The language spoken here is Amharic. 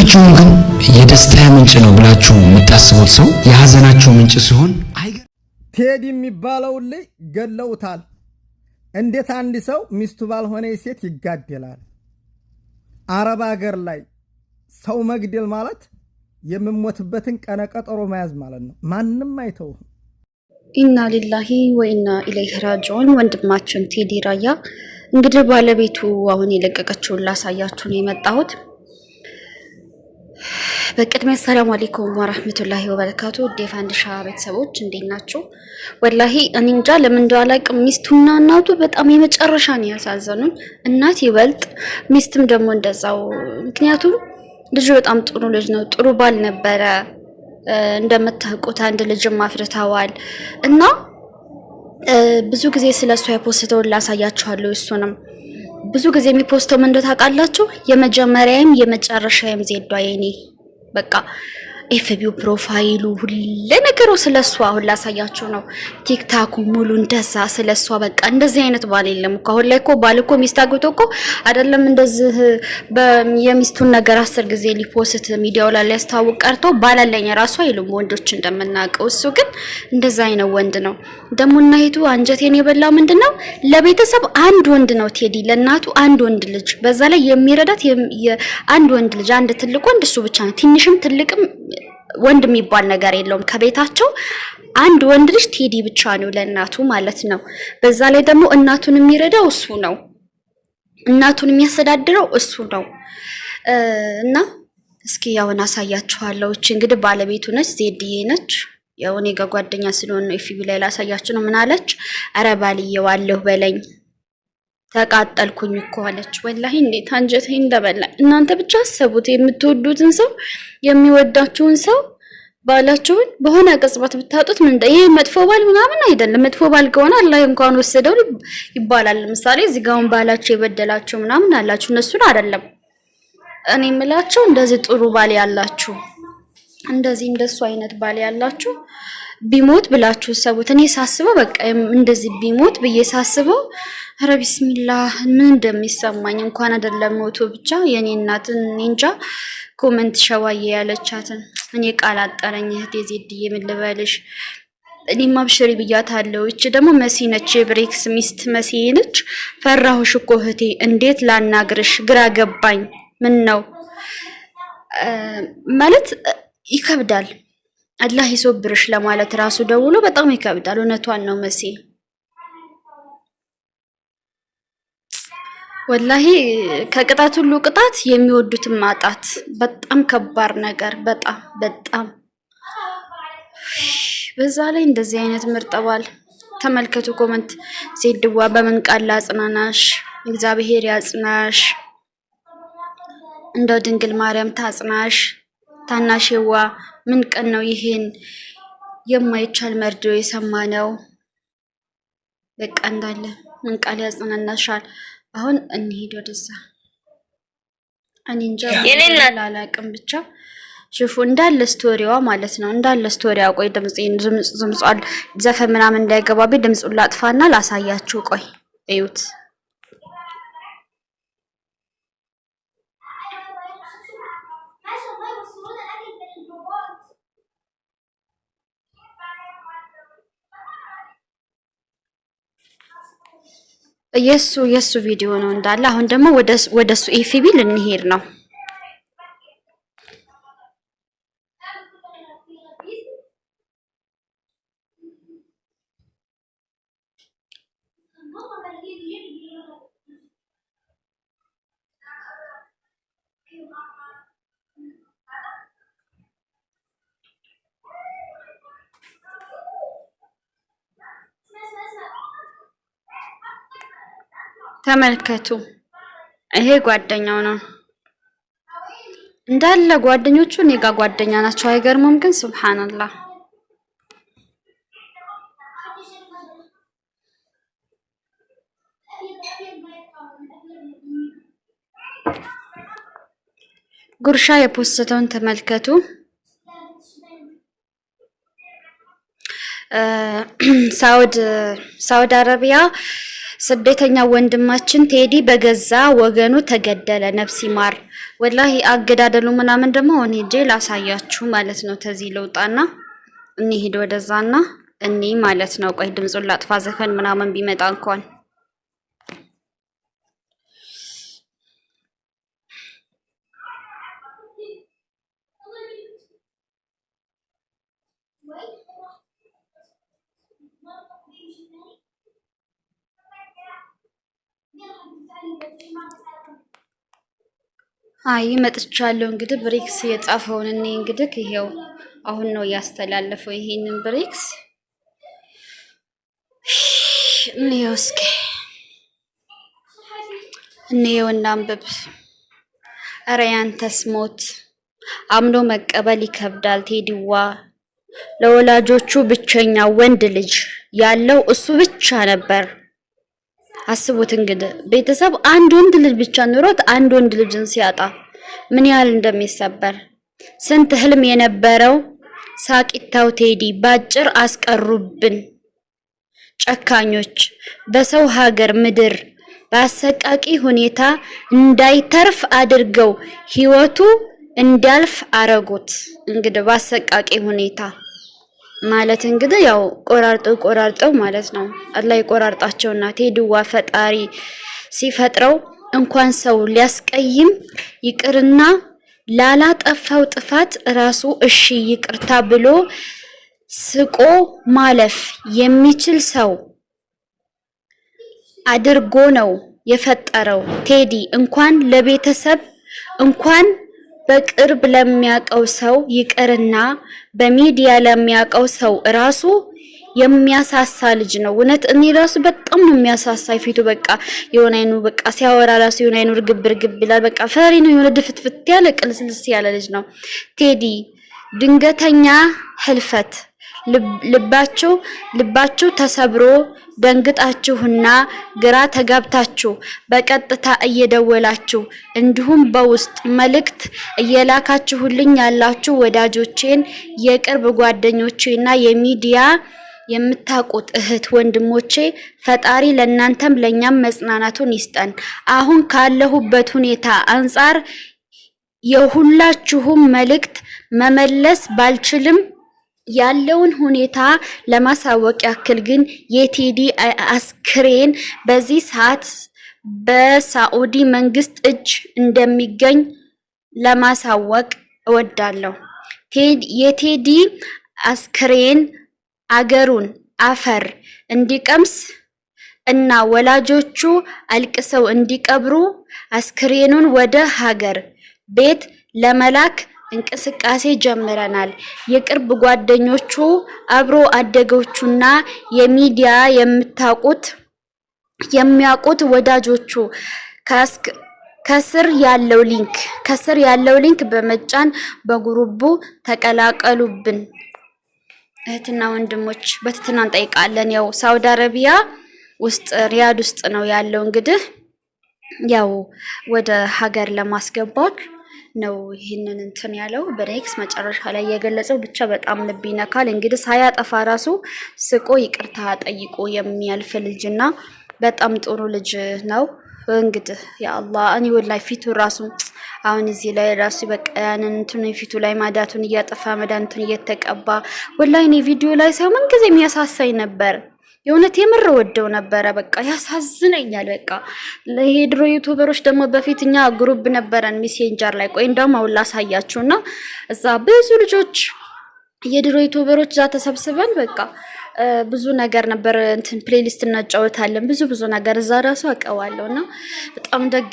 ሁላችሁም ግን የደስታ ምንጭ ነው ብላችሁ የምታስቡት ሰው የሐዘናችሁ ምንጭ ሲሆን ቴዲ የሚባለው ላይ ገለውታል። እንዴት አንድ ሰው ሚስቱ ባልሆነ ሴት ይጋደላል? አረብ ሀገር ላይ ሰው መግደል ማለት የምሞትበትን ቀነ ቀጠሮ መያዝ ማለት ነው። ማንም አይተውም። ኢና ሊላሂ ወኢና ኢለይሂ ራጂዑን። ወንድማችን ቴዲ ራያ እንግዲህ ባለቤቱ አሁን የለቀቀችውን ላሳያችሁ ነው የመጣሁት። በቅድሚያ ሰላም አለይኩም ወራህመቱላሂ ወበረካቱ። ዴፋንድሻ ቤተሰቦች እንዴት ናችሁ? ወላሂ እኔ እንጃ ለምን እንደው አላቅም። ሚስቱና እናቱ በጣም የመጨረሻ ነው ያሳዘኑን። እናት ይበልጥ ሚስትም ደግሞ እንደዛው። ምክንያቱም ልጅ በጣም ጥሩ ልጅ ነው፣ ጥሩ ባል ነበረ። እንደምታውቁት አንድ ልጅም አፍርተዋል እና ብዙ ጊዜ ስለሱ የፖስተው ላሳያችኋለሁ። እሱንም ብዙ ጊዜ የሚፖስተው ምን እንደታውቃላችሁ? የመጀመሪያም የመጨረሻም ዜዷ የኔ በቃ ኤፍቢው ፕሮፋይሉ ሁሉ ነገሩ ስለሷ አሁን ላሳያችሁ ነው። ቲክታኩ ሙሉ እንደዛ ስለሷ በቃ እንደዚህ አይነት ባል የለም እኮ አሁን ላይ እኮ ባል እኮ ሚስት አግብቶ እኮ አይደለም እንደዚህ የሚስቱን ነገር 10 ጊዜ ሊፖስት ሚዲያው ላይ ሊያስተዋውቅ ቀርቶ ባል አለኝ ራሱ አይሉም ወንዶች እንደምናውቀው። እሱ ግን እንደዛ አይነት ወንድ ነው። ደሞና ሄቱ አንጀቴን የበላው ምንድነው? ለቤተሰብ አንድ ወንድ ነው ቴዲ፣ ለእናቱ አንድ ወንድ ልጅ፣ በዛ ላይ የሚረዳት አንድ ወንድ ልጅ፣ አንድ ትልቅ ወንድ እሱ ብቻ ነው። ትንሽም ትልቅም ወንድ የሚባል ነገር የለውም። ከቤታቸው አንድ ወንድ ልጅ ቴዲ ብቻ ነው ለእናቱ ማለት ነው። በዛ ላይ ደግሞ እናቱን የሚረዳው እሱ ነው፣ እናቱን የሚያስተዳድረው እሱ ነው። እና እስኪ ያውን አሳያችኋለሁ። እቺ እንግዲህ ባለቤቱ ነች፣ ዜድዬ ነች። ያው እኔ ጋር ጓደኛ ስለሆነ ኤፍቢ ላይ ላሳያችሁ ነው። ምን አለች? ኧረ ባልየው አለሁ በለኝ ተቃጠልኩኝ እኮ አለች። ወላሂ እንዴት አንጀቴ እንደበላ። እናንተ ብቻ አሰቡት፣ የምትወዱትን ሰው የሚወዳችሁን ሰው ባላችሁን በሆነ ቅጽበት ብታጡት ምን ይሄ መጥፎ ባል ምናምን አይደለም። መጥፎ ባል ከሆነ አላህ እንኳን ወሰደው ይባላል። ለምሳሌ እዚህ ጋውን ባላችሁ የበደላችሁ ምናምን አላችሁ፣ እነሱን አይደለም እኔ የምላችሁ። እንደዚህ ጥሩ ባል ያላችሁ፣ እንደዚህ እንደሱ አይነት ባል ያላችሁ ቢሞት ብላችሁ ሰቡት። እኔ ሳስበው በቃ እንደዚህ ቢሞት ብዬ ሳስበው ኧረ ቢስሚላህ ምን እንደሚሰማኝ እንኳን አይደለም ሞቶ ብቻ የኔ እናትን እንጃ። ኮሜንት ሸዋዬ ያለቻትን እኔ ቃል አጠረኝ። እህቴ ዜድዬ ምን ልበልሽ? እኔማ አብሽሪ ብያታለሁ። እቺ ደግሞ መሲ ነች፣ የብሬክስ ሚስት መሲ ነች። ፈራሁሽ እኮ እህቴ፣ እንዴት ላናግርሽ ግራ ገባኝ። ምን ነው ማለት ይከብዳል። አላህ ይሶብርሽ ለማለት ራሱ ደውሎ በጣም ይከብዳል። እውነቷን ነው መሲ። ወላሂ ከቅጣት ሁሉ ቅጣት የሚወዱትን ማጣት በጣም ከባድ ነገር፣ በጣም በዛ ላይ እንደዚህ አይነት ምርጥ ባል ተመልከቱ። ኮሜንት ዜድዋ በምን ቃል አጽናናሽ? እግዚአብሔር ያጽናሽ፣ እንደው ድንግል ማርያም ታጽናሽ። ታናሽዋ ምን ቀን ነው ይሄን የማይቻል መርዶ የሰማነው? በቃ እንዳለ ምን ቃል ያጽናናሻል? አሁን እንሂድ ወደዛ። እኔ እንጃ አላቅም ብቻ ሽፉ እንዳለ ስቶሪዋ ማለት ነው፣ እንዳለ ስቶሪዋ። ቆይ ድምጿን ዘፈን ምናምን እንዳይገባብኝ ድምጹን ላጥፋና ላሳያችሁ። ቆይ እዩት። የሱ ቪዲዮ ነው እንዳለ። አሁን ደግሞ ወደሱ ኤፍቢ ልንሄድ ነው። ተመልከቱ። ይሄ ጓደኛው ነው እንዳለ። ጓደኞቹ እኔ ጋር ጓደኛ ናቸው። አይገርሙም? ግን ሱብሃንአላህ ጉርሻ የፖስተውን ተመልከቱ። ሳውዲ አረቢያ ስደተኛ ወንድማችን ቴዲ በገዛ ወገኑ ተገደለ። ነፍስ ይማር። ወላሂ አገዳደሉ ምናምን ደግሞ እኔ ሄጄ ላሳያችሁ ማለት ነው። ተዚህ ለውጣና እንሂድ ወደዛና እኔ ማለት ነው። ቆይ ድምጹን ላጥፋ፣ ዘፈን ምናምን ቢመጣ እንኳን አይ መጥቻለሁ። እንግዲህ ብሬክስ የጻፈውን እኔ እንግዲህ ይሄው አሁን ነው ያስተላለፈው። ይሄንን ብሬክስ እንየው እስኪ እንየው እናንብብ። ኧረ ያንተስ ሞት አምኖ መቀበል ይከብዳል ቴዲዋ። ለወላጆቹ ብቸኛ ወንድ ልጅ ያለው እሱ ብቻ ነበር። አስቡት እንግዲህ ቤተሰብ አንድ ወንድ ልጅ ብቻ ኑሮት አንድ ወንድ ልጅን ሲያጣ ምን ያህል እንደሚሰበር። ስንት ህልም የነበረው ሳቂታው ቴዲ ባጭር አስቀሩብን ጨካኞች። በሰው ሀገር ምድር በአሰቃቂ ሁኔታ እንዳይተርፍ አድርገው ህይወቱ እንዲያልፍ አረጉት። እንግዲህ በአሰቃቂ ሁኔታ ማለት እንግዲህ ያው ቆራርጠው ማለት ነው። አላህ ይቆራርጣቸውና ቴዲዋ ፈጣሪ ሲፈጥረው እንኳን ሰው ሊያስቀይም ይቅርና ላላጠፋው ጥፋት ራሱ እሺ ይቅርታ ብሎ ስቆ ማለፍ የሚችል ሰው አድርጎ ነው የፈጠረው። ቴዲ እንኳን ለቤተሰብ እንኳን በቅርብ ለሚያቀው ሰው ይቅርና በሚዲያ ለሚያቀው ሰው ራሱ የሚያሳሳ ልጅ ነው። እውነት እኔ ራሱ በጣም ነው የሚያሳሳይ ፊቱ። በቃ የሆነ አይኑ በቃ ሲያወራ ራሱ የሆነ አይኑ ግብር ይላል። በቃ ፈሪ ነው። የሆነ ድፍትፍት ያለ ቅልስልስ ያለ ልጅ ነው ቴዲ። ድንገተኛ ህልፈት ልባችሁ ተሰብሮ ደንግጣችሁና ግራ ተጋብታችሁ በቀጥታ እየደወላችሁ እንዲሁም በውስጥ መልእክት እየላካችሁልኝ ያላችሁ ወዳጆቼን፣ የቅርብ ጓደኞቼና የሚዲያ የምታውቁት እህት ወንድሞቼ ፈጣሪ ለእናንተም ለኛም መጽናናቱን ይስጠን። አሁን ካለሁበት ሁኔታ አንፃር የሁላችሁም መልእክት መመለስ ባልችልም ያለውን ሁኔታ ለማሳወቅ ያክል ግን የቴዲ አስክሬን በዚህ ሰዓት በሳዑዲ መንግስት እጅ እንደሚገኝ ለማሳወቅ እወዳለሁ። የቴዲ አስክሬን አገሩን አፈር እንዲቀምስ እና ወላጆቹ አልቅሰው እንዲቀብሩ አስክሬኑን ወደ ሀገር ቤት ለመላክ እንቅስቃሴ ጀምረናል። የቅርብ ጓደኞቹ አብሮ አደጎቹና የሚዲያ የሚያውቁት ወዳጆቹ ከስር ያለው ሊንክ በመጫን በግሩቡ ተቀላቀሉብን። እህትና ወንድሞች በትህትና እንጠይቃለን። ያው ሳውዲ አረቢያ ውስጥ ሪያድ ውስጥ ነው ያለው። እንግዲህ ያው ወደ ሀገር ለማስገባት ነው ይህንን እንትን ያለው በኔክስ መጨረሻ ላይ የገለጸው። ብቻ በጣም ልብ ይነካል። እንግዲህ ሳያጠፋ ራሱ ስቆ ይቅርታ ጠይቆ የሚያልፍ ልጅና በጣም ጥሩ ልጅ ነው። እንግዲህ ያ አላህ እኔ ወላሂ ፊቱ ራሱ አሁን እዚህ ላይ ራሱ በቃ ያንን እንትን ፊቱ ላይ ማዳቱን እያጠፋ መድኃኒቱን እየተቀባ ወላሂ እኔ ቪዲዮ ላይ ሳይሆን ምን ጊዜ የሚያሳሳኝ ነበር። የእውነት የምር ወደው ነበረ። በቃ ያሳዝነኛል። በቃ ለሄድሮ ዩቲዩበሮች ደግሞ በፊት እኛ ግሩፕ ነበረን ሜሴንጀር ላይ። ቆይ እንደውም አሁን ላሳያችሁና እዛ ብዙ ልጆች የድሮ ዩቲዩበሮች እዛ ተሰብስበን በቃ ብዙ ነገር ነበር እንትን ፕሌሊስት እናጫወታለን። ብዙ ነገር እዛ ራሱ አቀዋለሁና በጣም ደግ